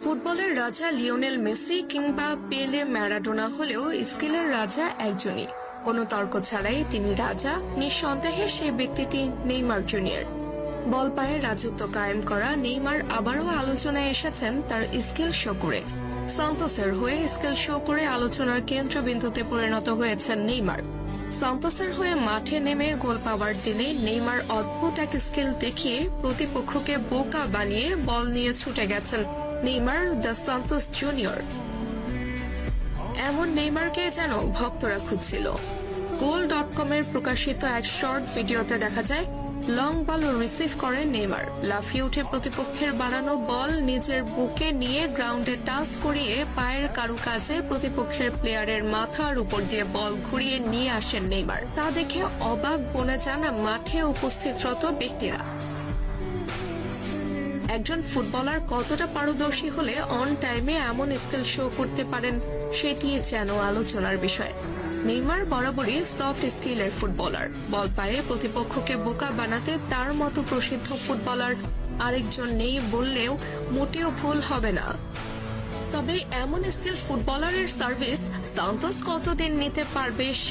ফুটবলের রাজা Lionel Messi কিংবা পেলে ম্যারাডোনা হলেও স্কিলের রাজা একজনই। কোনো তর্ক ছাড়াই তিনি রাজা, নিঃসন্দেহে সেই ব্যক্তিটি নেইমার জুনিয়র। বল পায়ে রাজত্ব কায়েম করা নেইমার আবারও আলোচনায় এসেছেন তার স্কিল শো করে। সান্তোসের হয়ে স্কিল শো করে আলোচনার কেন্দ্রবিন্দুতে পরিণত হয়েছেন নেইমার। সান্তোসের হয়ে মাঠে নেমে গোল পাওয়ার দিনে নেইমার অদ্ভুত এক স্কিল দেখিয়ে প্রতিপক্ষকে বোকা বানিয়ে বল নিয়ে ছুটে গেছেন নেইমার দ্য সান্তোস জুনিয়র। এমন নেইমারকে যেন ভক্তরা খুঁজছিল। goal.com-এর প্রকাশিত এক শর্ট ভিডিওতে দেখা যায় লং বল রিসিভ করে নেইমার লাফিয়ে উঠে প্রতিপক্ষের বানানো বল নিজের বুকে নিয়ে গ্রাউন্ডে টাচ করিয়ে পায়ের কারুকাজে প্রতিপক্ষের প্লেয়ারের মাথার উপর দিয়ে বল ঘুরিয়ে নিয়ে আসেন নেইমার। তা দেখে অবাক বনে যান মাঠে উপস্থিতরত ব্যক্তিরা। একজন ফুটবলার কতটা পারদর্শী হলে অন টাইমে এমন স্কিল শো করতে পারেন সেটি যেন আলোচনার বিষয়। নেইমার বরাবরই সফট স্কিলের ফুটবলার। বল পায়ে প্রতিপক্ষকে বোকা বানাতে তার মতো প্রসিদ্ধ ফুটবলার আরেকজন নেই বললেও মোটেও ভুল হবে না। তবে এমন স্কিল ফুটবলারের সার্ভিস সান্তোস কতদিন নিতে পারবে